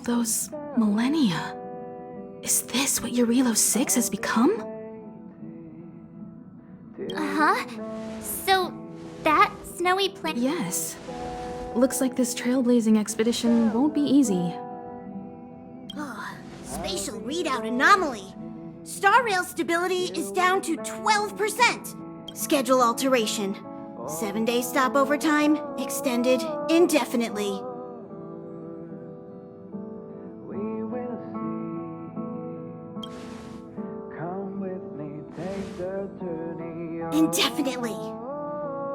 those millennia. Is this what Eurilo 6 has become? Uh-huh. So, that snowy planet... Yes. Looks like this trailblazing expedition won't be easy. Spatial readout anomaly. Star rail stability is down to 12%. Schedule alteration. 7-day stopover time extended indefinitely. Indefinitely.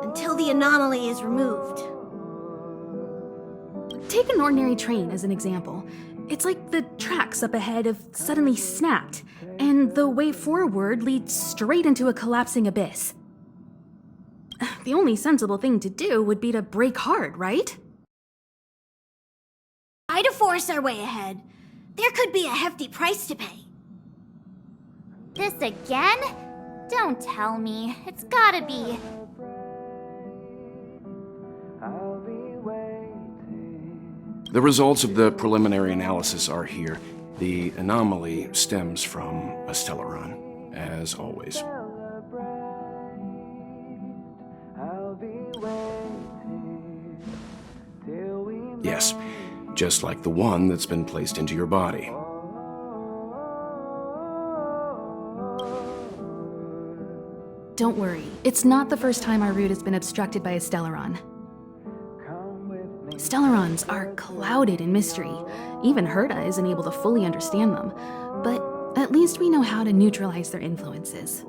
Until the anomaly is removed. Take an ordinary train as an example. It's like the tracks up ahead have suddenly snapped, and the way forward leads straight into a collapsing abyss. The only sensible thing to do would be to brake hard, right? Try to force our way ahead. There could be a hefty price to pay. This again? Don't tell me. It's gotta be... The results of the preliminary analysis are here. The anomaly stems from a Stellaron, as always. Yes, just like the one that's been placed into your body. Don't worry, it's not the first time our route has been obstructed by a Stellaron. Stellarons are clouded in mystery. Even Herta isn't able to fully understand them. But at least we know how to neutralize their influences.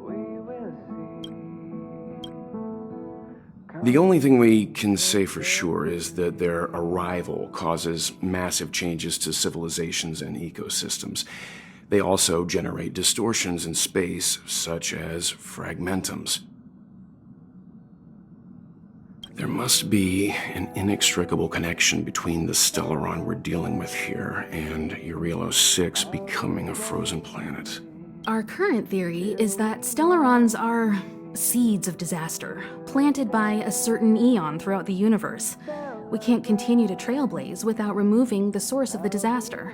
The only thing we can say for sure is that their arrival causes massive changes to civilizations and ecosystems. They also generate distortions in space, such as fragmentums. There must be an inextricable connection between the Stellaron we're dealing with here and Eurilo 6 becoming a frozen planet. Our current theory is that Stellarons are seeds of disaster, planted by a certain eon throughout the universe. We can't continue to trailblaze without removing the source of the disaster.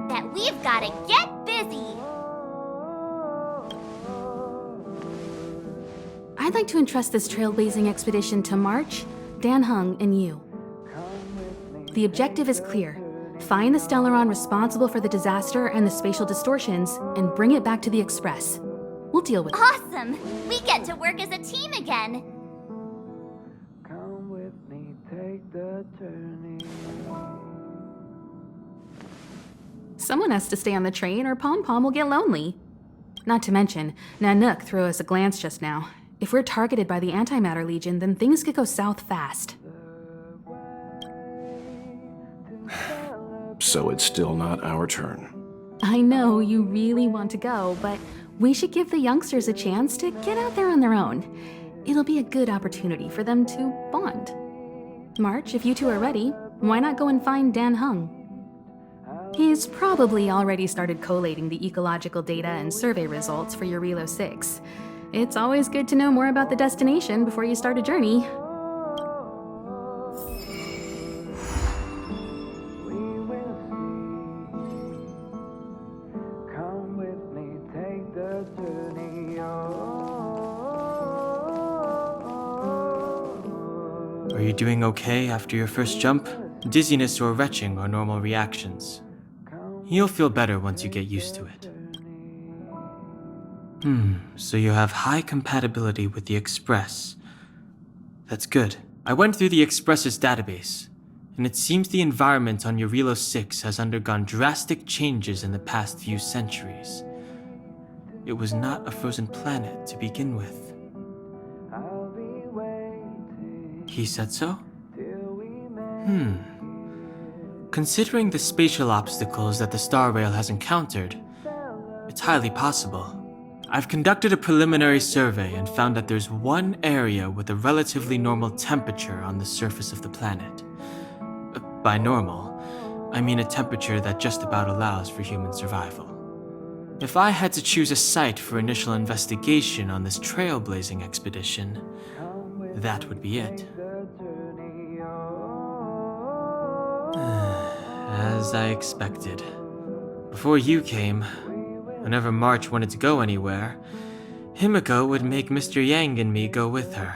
That we've gotta get busy! I'd like to entrust this trailblazing expedition to March, Dan Heng, and you. The objective is clear. Find the Stellaron responsible for the disaster and the spatial distortions, and bring it back to the Express. We'll deal with it. Awesome! We get to work as a team again! Come with me, take the journey. Someone has to stay on the train or Pom Pom will get lonely. Not to mention, Nanook threw us a glance just now. If we're targeted by the Antimatter Legion, then things could go south fast. So it's still not our turn. I know you really want to go, but we should give the youngsters a chance to get out there on their own. It'll be a good opportunity for them to bond. March, if you two are ready, why not go and find Dan Heng? He's probably already started collating the ecological data and survey results for Eurilo 6. It's always good to know more about the destination before you start a journey. Come with me, take the journey. Are you doing okay after your first jump? Dizziness or retching are normal reactions. You'll feel better once you get used to it. So you have high compatibility with the Express. That's good. I went through the Express's database, and it seems the environment on Eurilo 6 has undergone drastic changes in the past few centuries. It was not a frozen planet to begin with. He said so? Considering the spatial obstacles that the Star Rail has encountered, it's highly possible. I've conducted a preliminary survey and found that there's one area with a relatively normal temperature on the surface of the planet. By normal, I mean a temperature that just about allows for human survival. If I had to choose a site for initial investigation on this trailblazing expedition, that would be it. As I expected. Before you came, whenever March wanted to go anywhere, Himiko would make Mr. Yang and me go with her.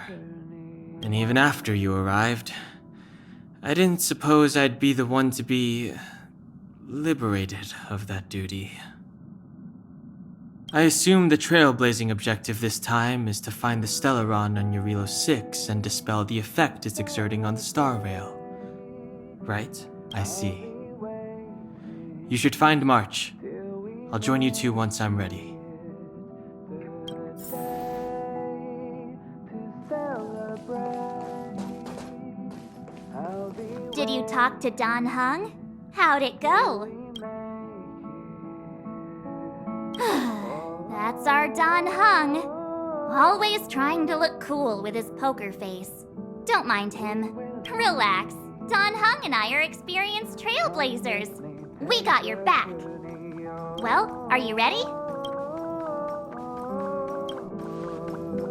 And even after you arrived, I didn't suppose I'd be the one to be liberated of that duty. I assume the trailblazing objective this time is to find the Stellaron on Eurilo 6 and dispel the effect it's exerting on the Star Rail. Right? I see. You should find March. I'll join you two once I'm ready. Did you talk to Dan Heng? How'd it go? That's our Dan Heng. Always trying to look cool with his poker face. Don't mind him. Relax. Dan Heng and I are experienced trailblazers. We got your back. Well, are you ready?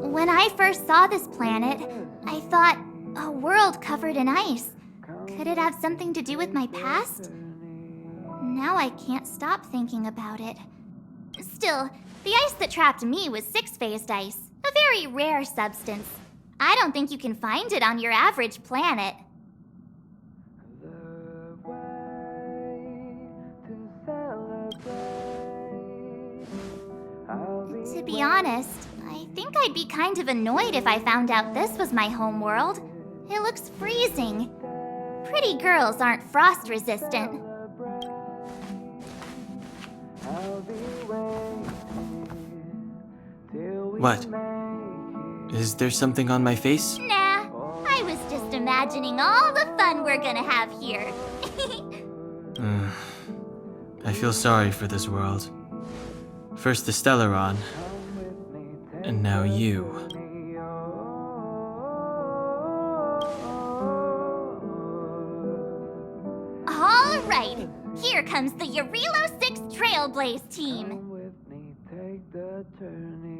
When I first saw this planet, I thought, a world covered in ice. Could it have something to do with my past? Now I can't stop thinking about it. Still, the ice that trapped me was six-phased ice, a very rare substance. I don't think you can find it on your average planet. To be honest, I think I'd be kind of annoyed if I found out this was my home world. It looks freezing. Pretty girls aren't frost resistant. What? Is there something on my face? Nah, I was just imagining all the fun we're gonna have here. I feel sorry for this world. First the Stellaron, and now you. All right, here comes the Eurilo 6 Trailblaze team. Come with me, take the journey.